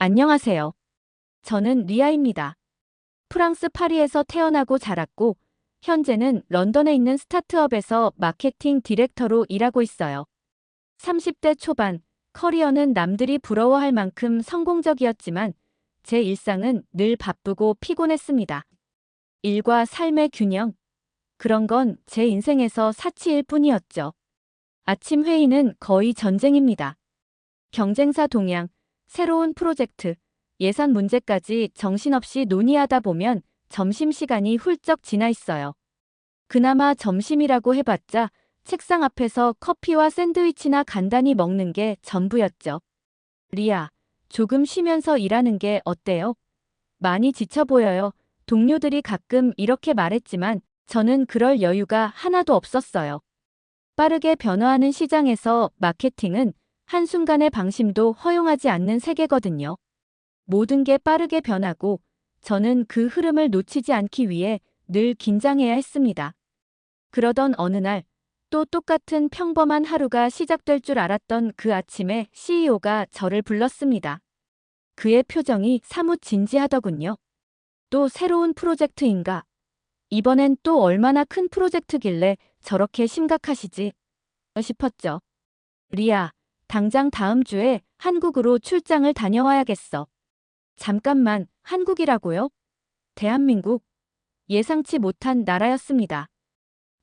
안녕하세요. 저는 리아입니다. 프랑스 파리에서 태어나고 자랐고, 현재는 런던에 있는 스타트업에서 마케팅 디렉터로 일하고 있어요. 30대 초반, 커리어는 남들이 부러워할 만큼 성공적이었지만, 제 일상은 늘 바쁘고 피곤했습니다. 일과 삶의 균형, 그런 건 제 인생에서 사치일 뿐이었죠. 아침 회의는 거의 전쟁입니다. 경쟁사 동향, 새로운 프로젝트, 예산 문제까지 정신없이 논의하다 보면 점심시간이 훌쩍 지나 있어요. 그나마 점심이라고 해봤자 책상 앞에서 커피와 샌드위치나 간단히 먹는 게 전부였죠. 리아, 조금 쉬면서 일하는 게 어때요? 많이 지쳐 보여요. 동료들이 가끔 이렇게 말했지만 저는 그럴 여유가 하나도 없었어요. 빠르게 변화하는 시장에서 마케팅은 한순간의 방심도 허용하지 않는 세계거든요. 모든 게 빠르게 변하고 저는 그 흐름을 놓치지 않기 위해 늘 긴장해야 했습니다. 그러던 어느 날 또 똑같은 평범한 하루가 시작될 줄 알았던 그 아침에 CEO가 저를 불렀습니다. 그의 표정이 사뭇 진지하더군요. 또 새로운 프로젝트인가? 이번엔 또 얼마나 큰 프로젝트길래 저렇게 심각하시지? 싶었죠. 리아, 당장 다음 주에 한국으로 출장을 다녀와야겠어. 잠깐만, 한국이라고요? 대한민국? 예상치 못한 나라였습니다.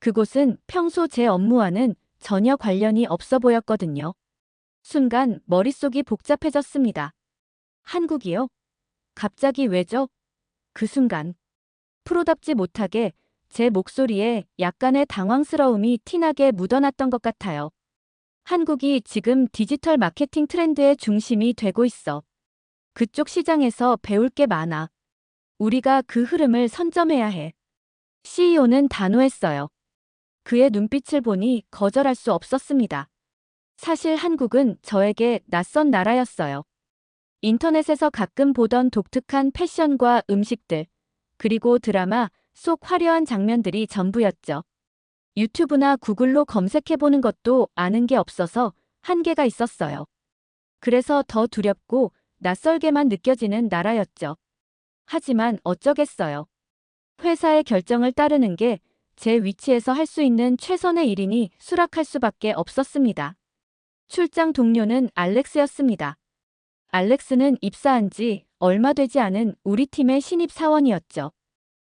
그곳은 평소 제 업무와는 전혀 관련이 없어 보였거든요. 순간 머릿속이 복잡해졌습니다. 한국이요? 갑자기 왜죠? 그 순간 프로답지 못하게 제 목소리에 약간의 당황스러움이 티나게 묻어났던 것 같아요. 한국이 지금 디지털 마케팅 트렌드의 중심이 되고 있어. 그쪽 시장에서 배울 게 많아. 우리가 그 흐름을 선점해야 해. CEO는 단호했어요. 그의 눈빛을 보니 거절할 수 없었습니다. 사실 한국은 저에게 낯선 나라였어요. 인터넷에서 가끔 보던 독특한 패션과 음식들, 그리고 드라마 속 화려한 장면들이 전부였죠. 유튜브나 구글로 검색해보는 것도 아는 게 없어서 한계가 있었어요. 그래서 더 두렵고 낯설게만 느껴지는 나라였죠. 하지만 어쩌겠어요. 회사의 결정을 따르는 게 제 위치에서 할 수 있는 최선의 일이니 수락할 수밖에 없었습니다. 출장 동료는 알렉스였습니다. 알렉스는 입사한 지 얼마 되지 않은 우리 팀의 신입 사원이었죠.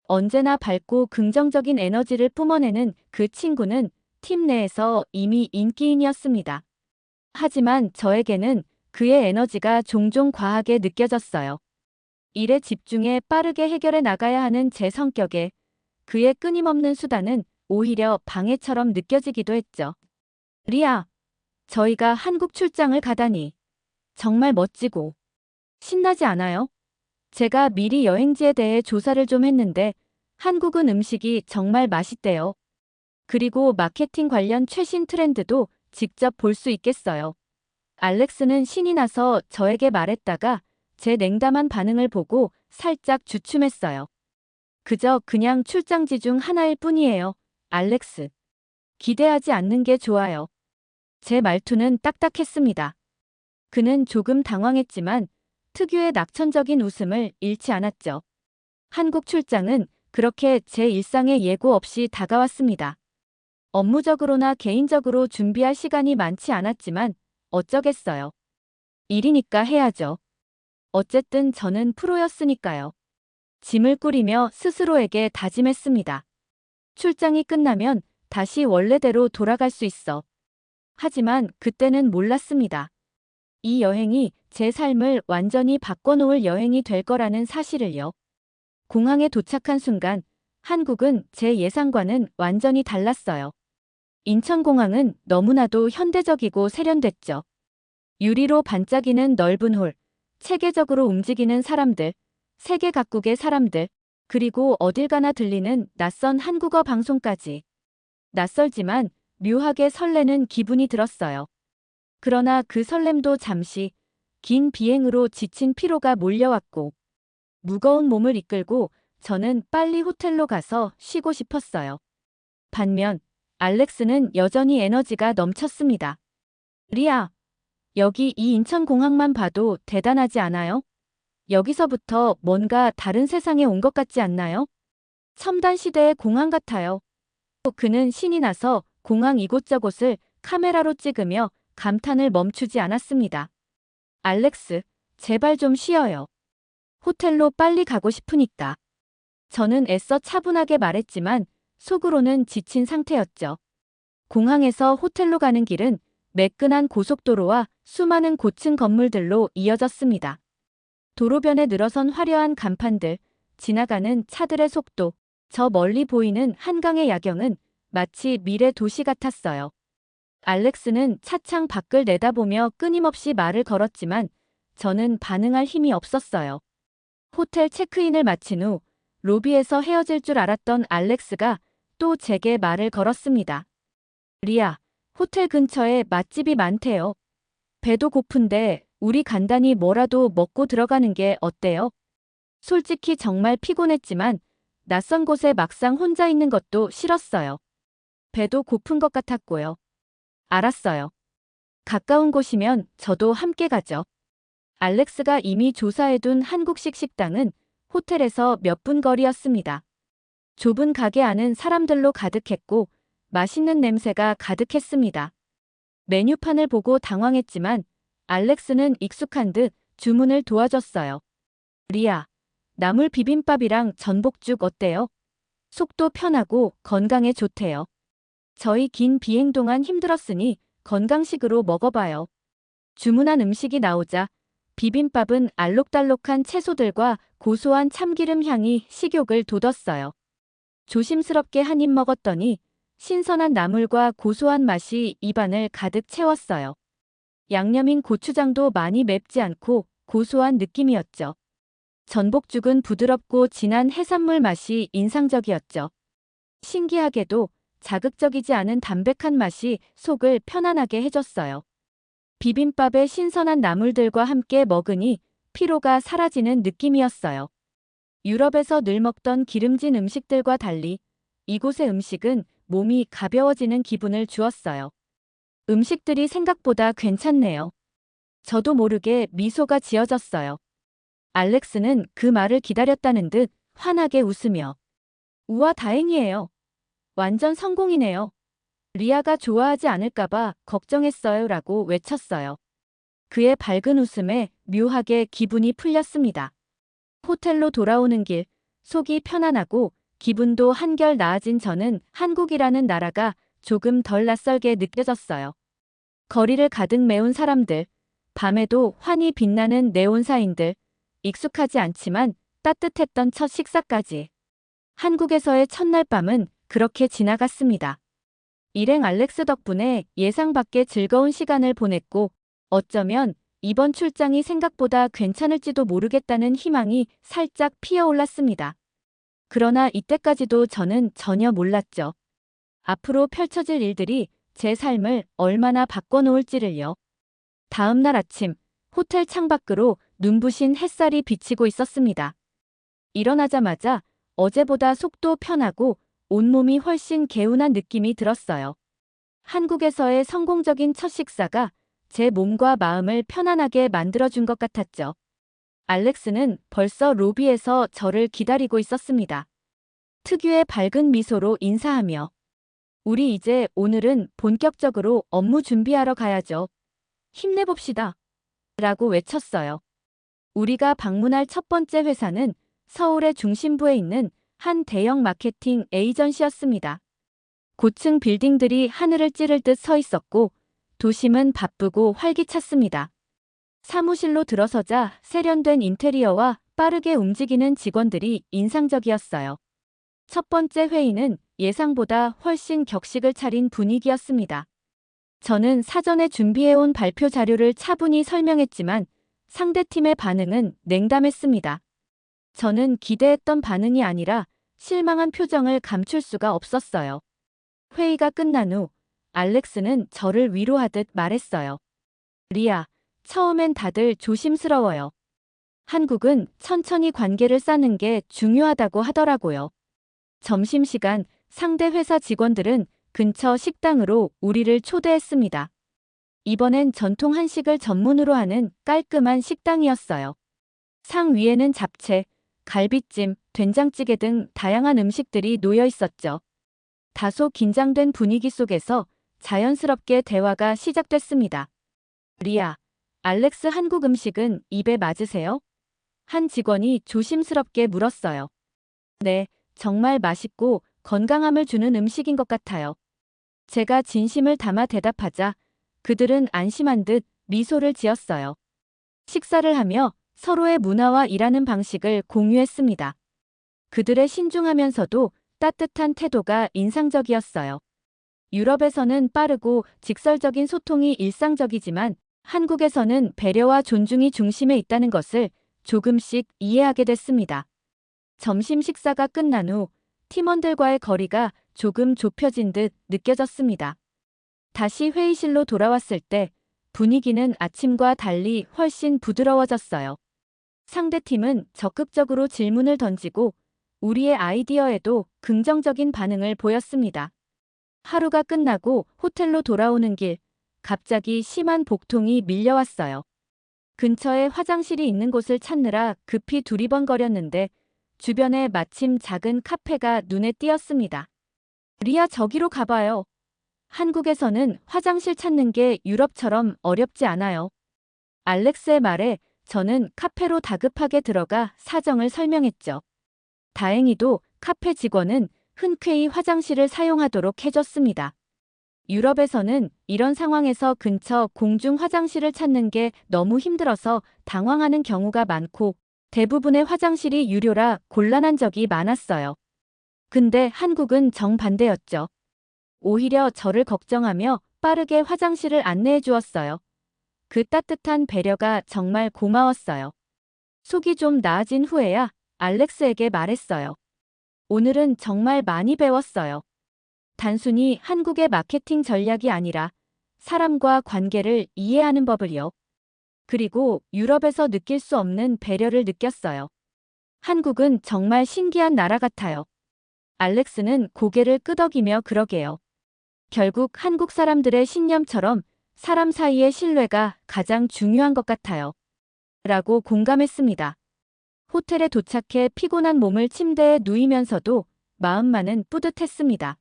언제나 밝고 긍정적인 에너지를 뿜어내는 그 친구는 팀 내에서 이미 인기인이었습니다. 하지만 저에게는 그의 에너지가 종종 과하게 느껴졌어요. 일에 집중해 빠르게 해결해 나가야 하는 제 성격에 그의 끊임없는 수다는 오히려 방해처럼 느껴지기도 했죠. 리아, 저희가 한국 출장을 가다니 정말 멋지고 신나지 않아요? 제가 미리 여행지에 대해 조사를 좀 했는데 한국은 음식이 정말 맛있대요. 그리고 마케팅 관련 최신 트렌드도 직접 볼 수 있겠어요. 알렉스는 신이 나서 저에게 말했다가 제 냉담한 반응을 보고 살짝 주춤했어요. 그냥 출장지 중 하나일 뿐이에요. 알렉스. 기대하지 않는 게 좋아요. 제 말투는 딱딱했습니다. 그는 조금 당황했지만 특유의 낙천적인 웃음을 잃지 않았죠. 한국 출장은 그렇게 제 일상에 예고 없이 다가왔습니다. 업무적으로나 개인적으로 준비할 시간이 많지 않았지만 어쩌겠어요. 일이니까 해야죠. 어쨌든 저는 프로였으니까요. 짐을 꾸리며 스스로에게 다짐했습니다. 출장이 끝나면 다시 원래대로 돌아갈 수 있어. 하지만 그때는 몰랐습니다. 이 여행이 제 삶을 완전히 바꿔놓을 여행이 될 거라는 사실을요. 공항에 도착한 순간 한국은 제 예상과는 완전히 달랐어요. 인천공항은 너무나도 현대적이고 세련됐죠. 유리로 반짝이는 넓은 홀, 체계적으로 움직이는 사람들, 세계 각국의 사람들, 그리고 어딜 가나 들리는 낯선 한국어 방송까지. 낯설지만 묘하게 설레는 기분이 들었어요. 그러나 그 설렘도 잠시, 긴 비행으로 지친 피로가 몰려왔고, 무거운 몸을 이끌고 저는 빨리 호텔로 가서 쉬고 싶었어요. 반면, 알렉스는 여전히 에너지가 넘쳤습니다. 리아, 여기 이 인천공항만 봐도 대단하지 않아요? 여기서부터 뭔가 다른 세상에 온 것 같지 않나요? 첨단 시대의 공항 같아요. 또 그는 신이 나서 공항 이곳저곳을 카메라로 찍으며 감탄을 멈추지 않았습니다. 알렉스, 제발 좀 쉬어요. 호텔로 빨리 가고 싶으니까. 저는 애써 차분하게 말했지만 속으로는 지친 상태였죠. 공항에서 호텔로 가는 길은 매끈한 고속도로와 수많은 고층 건물들로 이어졌습니다. 도로변에 늘어선 화려한 간판들, 지나가는 차들의 속도, 저 멀리 보이는 한강의 야경은 마치 미래 도시 같았어요. 알렉스는 차창 밖을 내다보며 끊임없이 말을 걸었지만 저는 반응할 힘이 없었어요. 호텔 체크인을 마친 후 로비에서 헤어질 줄 알았던 알렉스가 또 제게 말을 걸었습니다. 리아, 호텔 근처에 맛집이 많대요. 배도 고픈데 우리 간단히 뭐라도 먹고 들어가는 게 어때요? 솔직히 정말 피곤했지만 낯선 곳에 막상 혼자 있는 것도 싫었어요. 배도 고픈 것 같았고요. 알았어요. 가까운 곳이면 저도 함께 가죠. 알렉스가 이미 조사해둔 한국식 식당은 호텔에서 몇 분 거리였습니다. 좁은 가게 안은 사람들로 가득했고 맛있는 냄새가 가득했습니다. 메뉴판을 보고 당황했지만 알렉스는 익숙한 듯 주문을 도와줬어요. 리아, 나물 비빔밥이랑 전복죽 어때요? 속도 편하고 건강에 좋대요. 저희 긴 비행 동안 힘들었으니 건강식으로 먹어봐요. 주문한 음식이 나오자 비빔밥은 알록달록한 채소들과 고소한 참기름 향이 식욕을 돋웠어요. 조심스럽게 한 입 먹었더니 신선한 나물과 고소한 맛이 입안을 가득 채웠어요. 양념인 고추장도 많이 맵지 않고 고소한 느낌이었죠. 전복죽은 부드럽고 진한 해산물 맛이 인상적이었죠. 신기하게도 자극적이지 않은 담백한 맛이 속을 편안하게 해줬어요. 비빔밥에 신선한 나물들과 함께 먹으니 피로가 사라지는 느낌이었어요. 유럽에서 늘 먹던 기름진 음식들과 달리 이곳의 음식은 몸이 가벼워지는 기분을 주었어요. 음식들이 생각보다 괜찮네요. 저도 모르게 미소가 지어졌어요. 알렉스는 그 말을 기다렸다는 듯 환하게 웃으며 우와 다행이에요. 완전 성공이네요. 리아가 좋아하지 않을까봐 걱정했어요 라고 외쳤어요. 그의 밝은 웃음에 묘하게 기분이 풀렸습니다. 호텔로 돌아오는 길, 속이 편안하고 기분도 한결 나아진 저는 한국이라는 나라가 조금 덜 낯설게 느껴졌어요. 거리를 가득 메운 사람들, 밤에도 환히 빛나는 네온사인들, 익숙하지 않지만 따뜻했던 첫 식사까지. 한국에서의 첫날 밤은 그렇게 지나갔습니다. 일행 알렉스 덕분에 예상 밖의 즐거운 시간을 보냈고 어쩌면 이번 출장이 생각보다 괜찮을지도 모르겠다는 희망이 살짝 피어올랐습니다. 그러나 이때까지도 저는 전혀 몰랐죠. 앞으로 펼쳐질 일들이 제 삶을 얼마나 바꿔놓을지를요. 다음 날 아침, 호텔 창밖으로 눈부신 햇살이 비치고 있었습니다. 일어나자마자 어제보다 속도 편하고 온몸이 훨씬 개운한 느낌이 들었어요. 한국에서의 성공적인 첫 식사가 제 몸과 마음을 편안하게 만들어준 것 같았죠. 알렉스는 벌써 로비에서 저를 기다리고 있었습니다. 특유의 밝은 미소로 인사하며 우리 이제 오늘은 본격적으로 업무 준비하러 가야죠. 힘내봅시다. 라고 외쳤어요. 우리가 방문할 첫 번째 회사는 서울의 중심부에 있는 한 대형 마케팅 에이전시였습니다. 고층 빌딩들이 하늘을 찌를 듯 서 있었고 도심은 바쁘고 활기찼습니다. 사무실로 들어서자 세련된 인테리어와 빠르게 움직이는 직원들이 인상적이었어요. 첫 번째 회의는 예상보다 훨씬 격식을 차린 분위기였습니다. 저는 사전에 준비해온 발표 자료를 차분히 설명했지만 상대팀의 반응은 냉담했습니다. 저는 기대했던 반응이 아니라 실망한 표정을 감출 수가 없었어요. 회의가 끝난 후 알렉스는 저를 위로하듯 말했어요. 리아, 처음엔 다들 조심스러워요. 한국은 천천히 관계를 쌓는 게 중요하다고 하더라고요. 점심시간 상대 회사 직원들은 근처 식당으로 우리를 초대했습니다. 이번엔 전통 한식을 전문으로 하는 깔끔한 식당이었어요. 상 위에는 잡채, 갈비찜, 된장찌개 등 다양한 음식들이 놓여 있었죠. 다소 긴장된 분위기 속에서 자연스럽게 대화가 시작됐습니다. 리아, 알렉스 한국 음식은 입에 맞으세요? 한 직원이 조심스럽게 물었어요. 네, 정말 맛있고 건강함을 주는 음식인 것 같아요. 제가 진심을 담아 대답하자 그들은 안심한 듯 미소를 지었어요. 식사를 하며 서로의 문화와 일하는 방식을 공유했습니다. 그들의 신중하면서도 따뜻한 태도가 인상적이었어요. 유럽에서는 빠르고 직설적인 소통이 일상적이지만 한국에서는 배려와 존중이 중심에 있다는 것을 조금씩 이해하게 됐습니다. 점심 식사가 끝난 후 팀원들과의 거리가 조금 좁혀진 듯 느껴졌습니다. 다시 회의실로 돌아왔을 때 분위기는 아침과 달리 훨씬 부드러워졌어요. 상대팀은 적극적으로 질문을 던지고 우리의 아이디어에도 긍정적인 반응을 보였습니다. 하루가 끝나고 호텔로 돌아오는 길, 갑자기 심한 복통이 밀려왔어요. 근처에 화장실이 있는 곳을 찾느라 급히 두리번거렸는데 주변에 마침 작은 카페가 눈에 띄었습니다. 리아 저기로 가봐요. 한국에서는 화장실 찾는 게 유럽처럼 어렵지 않아요. 알렉스의 말에 저는 카페로 다급하게 들어가 사정을 설명했죠. 다행히도 카페 직원은 흔쾌히 화장실을 사용하도록 해줬습니다. 유럽에서는 이런 상황에서 근처 공중 화장실을 찾는 게 너무 힘들어서 당황하는 경우가 많고 대부분의 화장실이 유료라 곤란한 적이 많았어요. 근데 한국은 정반대였죠. 오히려 저를 걱정하며 빠르게 화장실을 안내해 주었어요. 그 따뜻한 배려가 정말 고마웠어요. 속이 좀 나아진 후에야 알렉스에게 말했어요. 오늘은 정말 많이 배웠어요. 단순히 한국의 마케팅 전략이 아니라 사람과 관계를 이해하는 법을요. 그리고 유럽에서 느낄 수 없는 배려를 느꼈어요. 한국은 정말 신기한 나라 같아요. 알렉스는 고개를 끄덕이며 그러게요. 결국 한국 사람들의 신념처럼 사람 사이의 신뢰가 가장 중요한 것 같아요. 라고 공감했습니다. 호텔에 도착해 피곤한 몸을 침대에 누이면서도 마음만은 뿌듯했습니다.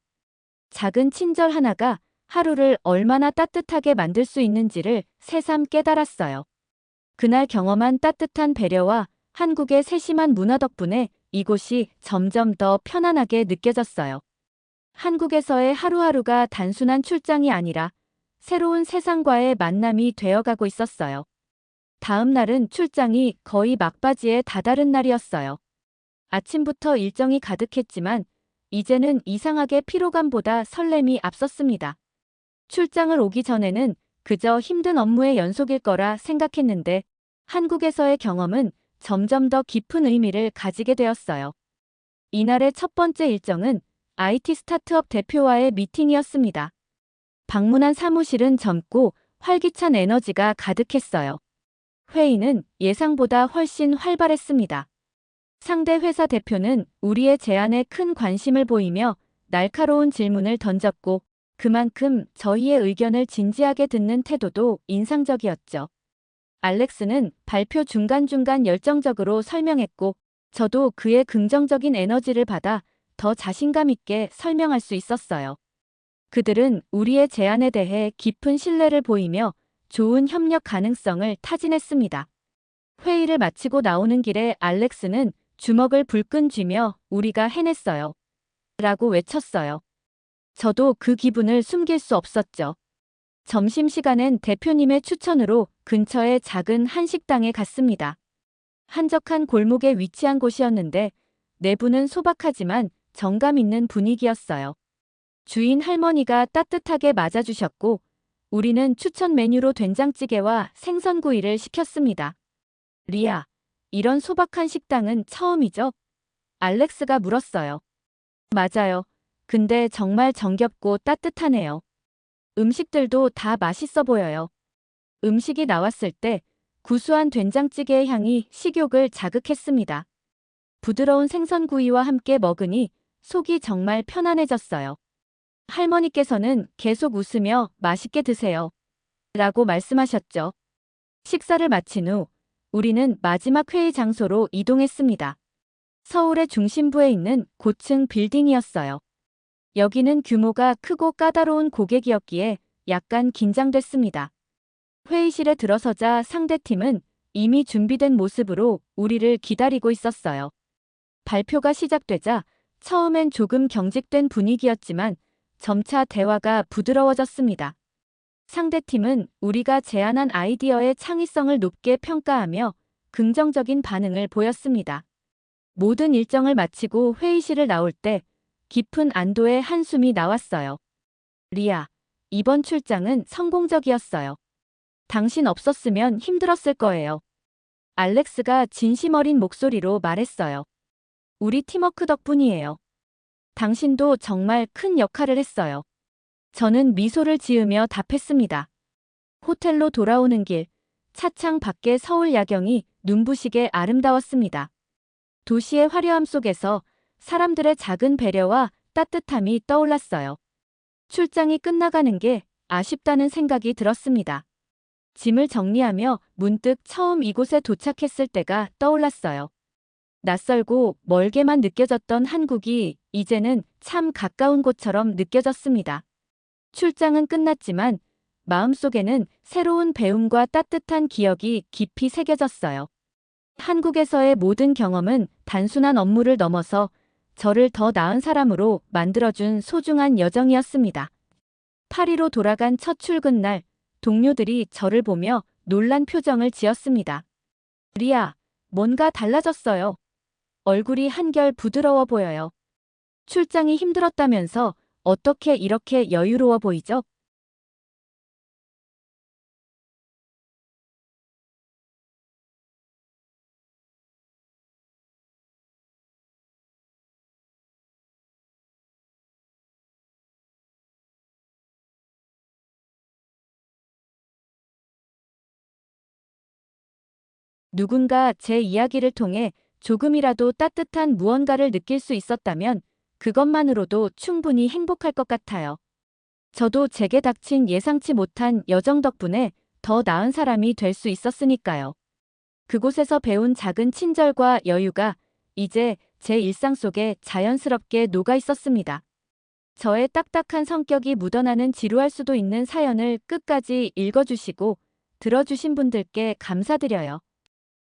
작은 친절 하나가 하루를 얼마나 따뜻하게 만들 수 있는지를 새삼 깨달았어요. 그날 경험한 따뜻한 배려와 한국의 세심한 문화 덕분에 이곳이 점점 더 편안하게 느껴졌어요. 한국에서의 하루하루가 단순한 출장이 아니라 새로운 세상과의 만남이 되어가고 있었어요. 다음 날은 출장이 거의 막바지에 다다른 날이었어요. 아침부터 일정이 가득했지만 이제는 이상하게 피로감보다 설렘이 앞섰습니다. 출장을 오기 전에는 그저 힘든 업무의 연속일 거라 생각했는데 한국에서의 경험은 점점 더 깊은 의미를 가지게 되었어요. 이날의 첫 번째 일정은 IT 스타트업 대표와의 미팅이었습니다. 방문한 사무실은 젊고 활기찬 에너지가 가득했어요. 회의는 예상보다 훨씬 활발했습니다. 상대 회사 대표는 우리의 제안에 큰 관심을 보이며 날카로운 질문을 던졌고 그만큼 저희의 의견을 진지하게 듣는 태도도 인상적이었죠. 알렉스는 발표 중간중간 열정적으로 설명했고 저도 그의 긍정적인 에너지를 받아 더 자신감 있게 설명할 수 있었어요. 그들은 우리의 제안에 대해 깊은 신뢰를 보이며 좋은 협력 가능성을 타진했습니다. 회의를 마치고 나오는 길에 알렉스는 주먹을 불끈 쥐며 우리가 해냈어요. 라고 외쳤어요. 저도 그 기분을 숨길 수 없었죠. 점심시간엔 대표님의 추천으로 근처의 작은 한식당에 갔습니다. 한적한 골목에 위치한 곳이었는데 내부는 소박하지만 정감 있는 분위기였어요. 주인 할머니가 따뜻하게 맞아주셨고 우리는 추천 메뉴로 된장찌개와 생선구이를 시켰습니다. 리아, 이런 소박한 식당은 처음이죠? 알렉스가 물었어요. 맞아요. 근데 정말 정겹고 따뜻하네요. 음식들도 다 맛있어 보여요. 음식이 나왔을 때 구수한 된장찌개의 향이 식욕을 자극했습니다. 부드러운 생선구이와 함께 먹으니 속이 정말 편안해졌어요. 할머니께서는 계속 웃으며 맛있게 드세요. 라고 말씀하셨죠. 식사를 마친 후 우리는 마지막 회의 장소로 이동했습니다. 서울의 중심부에 있는 고층 빌딩이었어요. 여기는 규모가 크고 까다로운 고객이었기에 약간 긴장됐습니다. 회의실에 들어서자 상대팀은 이미 준비된 모습으로 우리를 기다리고 있었어요. 발표가 시작되자 처음엔 조금 경직된 분위기였지만 점차 대화가 부드러워졌습니다. 상대팀은 우리가 제안한 아이디어의 창의성을 높게 평가하며 긍정적인 반응을 보였습니다. 모든 일정을 마치고 회의실을 나올 때 깊은 안도의 한숨이 나왔어요. 리아, 이번 출장은 성공적이었어요. 당신 없었으면 힘들었을 거예요. 알렉스가 진심 어린 목소리로 말했어요. 우리 팀워크 덕분이에요. 당신도 정말 큰 역할을 했어요. 저는 미소를 지으며 답했습니다. 호텔로 돌아오는 길, 차창 밖의 서울 야경이 눈부시게 아름다웠습니다. 도시의 화려함 속에서 사람들의 작은 배려와 따뜻함이 떠올랐어요. 출장이 끝나가는 게 아쉽다는 생각이 들었습니다. 짐을 정리하며 문득 처음 이곳에 도착했을 때가 떠올랐어요. 낯설고 멀게만 느껴졌던 한국이 이제는 참 가까운 곳처럼 느껴졌습니다. 출장은 끝났지만 마음속에는 새로운 배움과 따뜻한 기억이 깊이 새겨졌어요. 한국에서의 모든 경험은 단순한 업무를 넘어서 저를 더 나은 사람으로 만들어준 소중한 여정이었습니다. 파리로 돌아간 첫 출근 날, 동료들이 저를 보며 놀란 표정을 지었습니다. 리아, 뭔가 달라졌어요. 얼굴이 한결 부드러워 보여요. 출장이 힘들었다면서 어떻게 이렇게 여유로워 보이죠? 누군가 제 이야기를 통해 조금이라도 따뜻한 무언가를 느낄 수 있었다면 그것만으로도 충분히 행복할 것 같아요. 저도 제게 닥친 예상치 못한 여정 덕분에 더 나은 사람이 될 수 있었으니까요. 그곳에서 배운 작은 친절과 여유가 이제 제 일상 속에 자연스럽게 녹아 있었습니다. 저의 딱딱한 성격이 묻어나는 지루할 수도 있는 사연을 끝까지 읽어주시고 들어주신 분들께 감사드려요.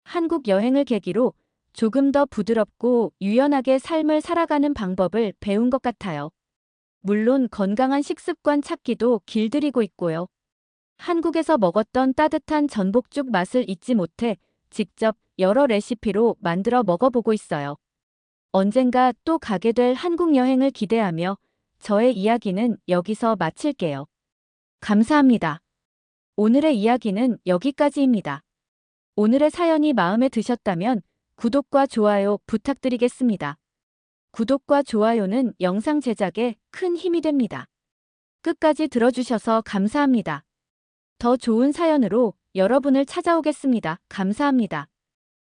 한국 여행을 계기로 조금 더 부드럽고 유연하게 삶을 살아가는 방법을 배운 것 같아요. 물론 건강한 식습관 찾기도 길들이고 있고요. 한국에서 먹었던 따뜻한 전복죽 맛을 잊지 못해 직접 여러 레시피로 만들어 먹어보고 있어요. 언젠가 또 가게 될 한국 여행을 기대하며 저의 이야기는 여기서 마칠게요. 감사합니다. 오늘의 이야기는 여기까지입니다. 오늘의 사연이 마음에 드셨다면 구독과 좋아요 부탁드리겠습니다. 구독과 좋아요는 영상 제작에 큰 힘이 됩니다. 끝까지 들어주셔서 감사합니다. 더 좋은 사연으로 여러분을 찾아오겠습니다. 감사합니다.